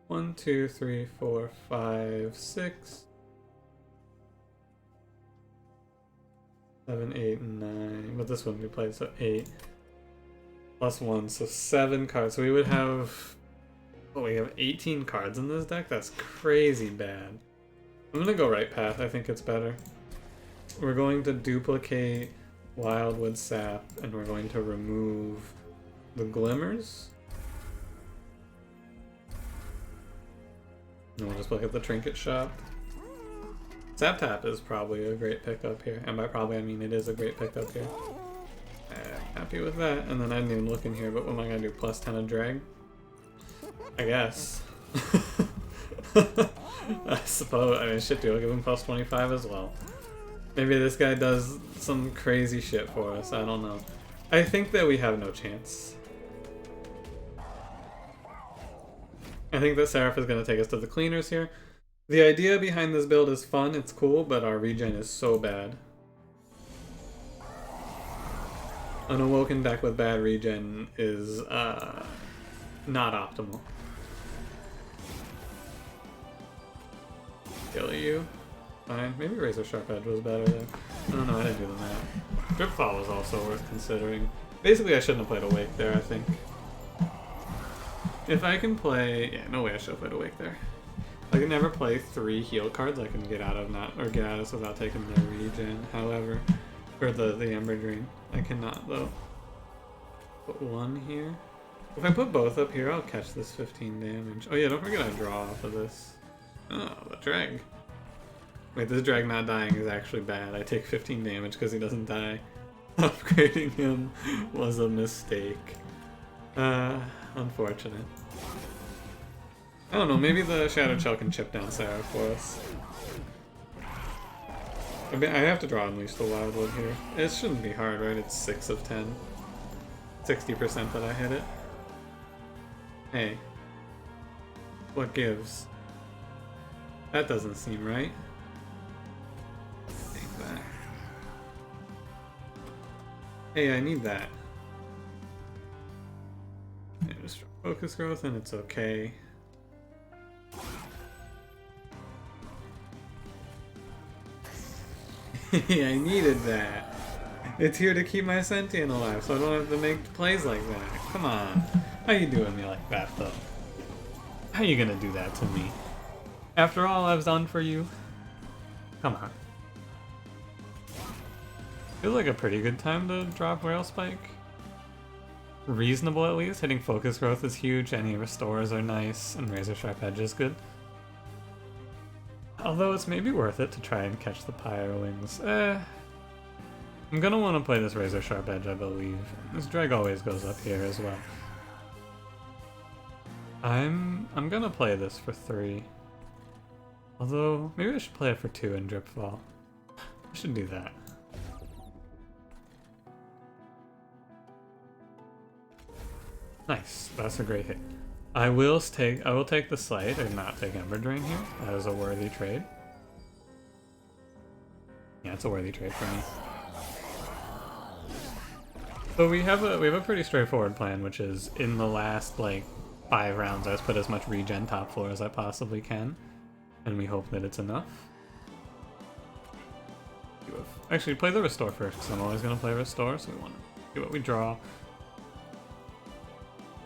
1, 2, 3, 4, 5, 6. 7, 8, 9. But this one we played, so 8. Plus 1, so 7 cards. So we would have... Oh, we have 18 cards in this deck? That's crazy bad. I'm gonna go right path, I think it's better. We're going to duplicate Wildwood Sap, and we're going to remove the Glimmers. And we'll just look at the Trinket Shop. Zap Tap is probably a great pickup here, and by probably I mean it is a great pickup here. Happy with that, and then I didn't even look in here, but what am I gonna do, plus 10 a drag? I guess. I suppose. I mean, shit, dude, I'll give him plus 25 as well. Maybe this guy does some crazy shit for us. I don't know. I think that we have no chance. I think that Seraph is going to take us to the cleaners here. The idea behind this build is fun, it's cool, but our regen is so bad. An Awoken deck with bad regen is not optimal. Kill you. Fine. Maybe Razor Sharp Edge was better there. I don't know, I didn't do the math. Drip Fall was also worth considering. Basically, I shouldn't have played Awake there, I think. If I can play... Yeah, no way I should have played Awake there. If I can never play 3 heal cards, I can get out of get out of this without taking their regen. However, or the Ember Drain. I cannot though. Put 1 here. If I put both up here, I'll catch this 15 damage. Oh yeah, don't forget I draw off of this. Oh, the drag. Wait, this drag not dying is actually bad. I take 15 damage because he doesn't die. Upgrading him was a mistake. Unfortunate. I don't know, maybe the Shattered Shell can chip down Sarah for us. I mean, I have to draw Unleash the Wildwood here. It shouldn't be hard, right? It's 6 of 10. 60% that I hit it. Hey. What gives? That doesn't seem right. Take that. Hey, I need that. Yeah, just focus growth and it's okay. Yeah, I needed that. It's here to keep my sentient alive, so I don't have to make plays like that. Come on. How you doing me like that, though? How you gonna do that to me? After all I've done for you? Come on. Feels like a pretty good time to drop Rail Spike. Reasonable at least. Hitting focus growth is huge, any restores are nice, and Razor Sharp Edge is good. Although it's maybe worth it to try and catch the Pyro Wings. I'm gonna want to play this Razor Sharp Edge, I believe. This drag always goes up here as well. I'm gonna play this for 3. Although, maybe I should play it for 2 and Drip Fall. I should do that. Nice, that's a great hit. I will take the Slight and not take Ember Drain here. That is a worthy trade. Yeah, it's a worthy trade for me. So we have a pretty straightforward plan, which is in the last like 5 rounds, I just put as much regen top floor as I possibly can, and we hope that it's enough. Actually, play the Restore first, because I'm always gonna play Restore, so we want to see what we draw.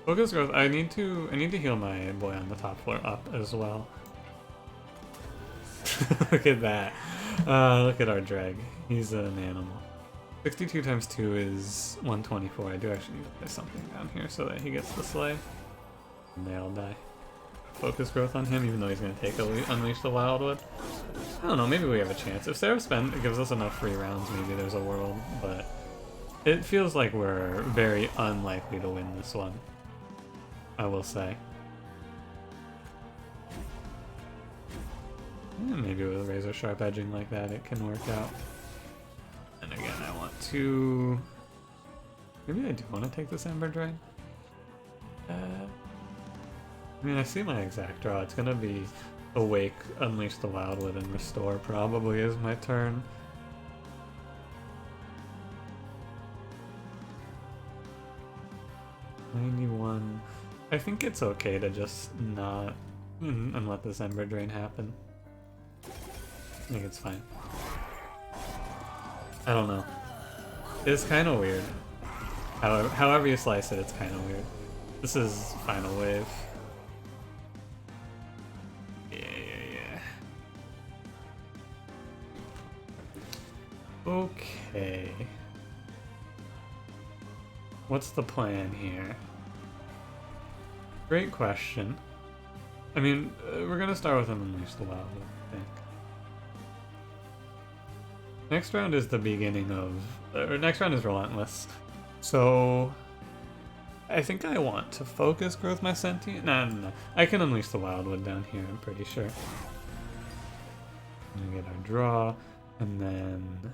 Focus growth. I need to heal my boy on the top floor up as well. Look at that. Look at our drag. He's an animal. 62 times 2 is 124. I do actually need to play something down here so that he gets the slay. And they all die. Focus growth on him, even though he's going to take Unleash the Wildwood. I don't know, maybe we have a chance. If Seraph Spend gives us enough free rounds, maybe there's a world, but it feels like we're very unlikely to win this one, I will say. Yeah, maybe with Razor Sharp edging like that, it can work out. And again, I want to... Maybe I do want to take this Ember Drain. I mean, I see my exact draw. It's gonna be Awake, Unleash the Wildwood, and Restore probably is my turn. $91. I think it's okay to just not and let this Ember Drain happen. I think it's fine. I don't know. It's kind of weird. However you slice it, it's kind of weird. This is Final Wave. Yeah. Okay. What's the plan here? Great question. I mean, we're gonna start with an Unleash the Wildwood, I think. Next round is the beginning of... next round is Relentless. So... I think I want to focus growth my sentient. No. I can unleash the Wildwood down here, I'm pretty sure. And get our draw, and then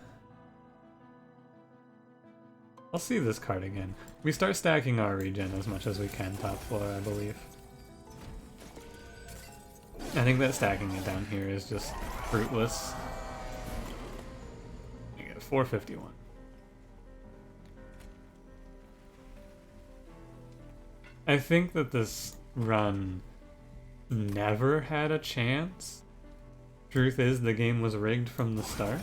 I'll see this card again. We start stacking our regen as much as we can top floor, I believe. I think that stacking it down here is just fruitless. You get 451. I think that this run never had a chance. Truth is, the game was rigged from the start.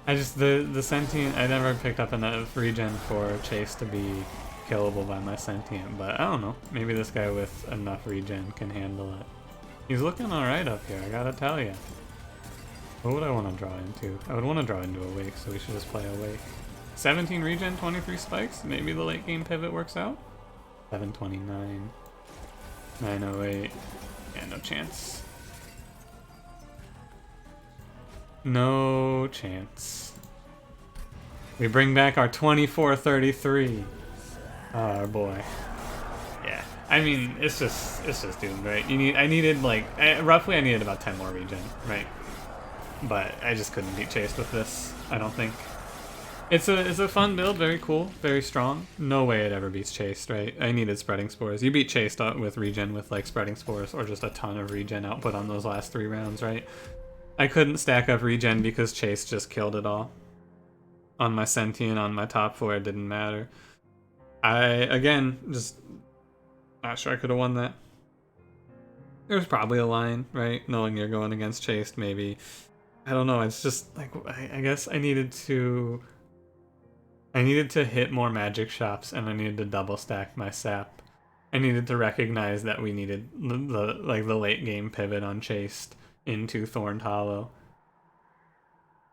The sentient, I never picked up enough regen for Chase to be killable by my sentient, but I don't know. Maybe this guy with enough regen can handle it. He's looking alright up here, I gotta tell you. What would I want to draw into? I would want to draw into Awake, so we should just play Awake. 17 regen, 23 spikes. Maybe the late game pivot works out. 729. 908. Yeah, no chance. No chance. We bring back our 2433. Oh boy. Yeah. I mean, it's just doomed, right? I needed roughly I needed about 10 more regen, right? But I just couldn't beat Chase with this, I don't think. It's a fun build, very cool, very strong. No way it ever beats Chase, right? I needed Spreading Spores. You beat Chase with regen with like Spreading Spores or just a ton of regen output on those last 3 rounds, right? I couldn't stack up regen because Chase just killed it all. On my sentient, on my top 4, it didn't matter. Again, just not sure I could have won that. There's probably a line, right? Knowing you're going against Chase, maybe. I don't know, it's just like, I guess I needed to hit more magic shops and I needed to double stack my sap. I needed to recognize that we needed the late game pivot on Chased into Thorned Hollow.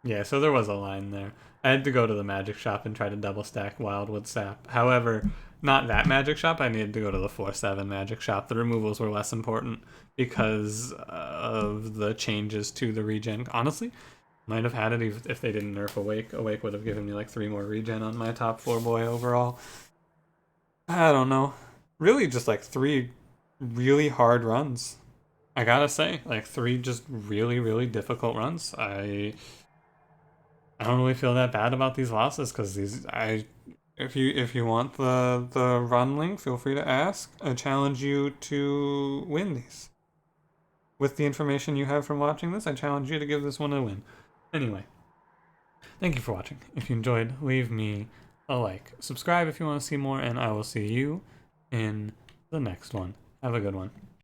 Yeah, so there was a line there. I had to go to the magic shop and try to double stack Wildwood sap. However, not that magic shop, I needed to go to the 4-7 magic shop. The removals were less important because of the changes to the regen. Honestly, might have had it if they didn't nerf Awake. Awake would have given me like 3 more regen on my top 4 boy overall. I don't know. Really just like 3 really hard runs. I gotta say, like 3 just really, really difficult runs. I don't really feel that bad about these losses because if you want the run link, feel free to ask. I challenge you to win these. With the information you have from watching this, I challenge you to give this one a win. Anyway, thank you for watching. If you enjoyed, leave me a like. Subscribe if you want to see more, and I will see you in the next one. Have a good one.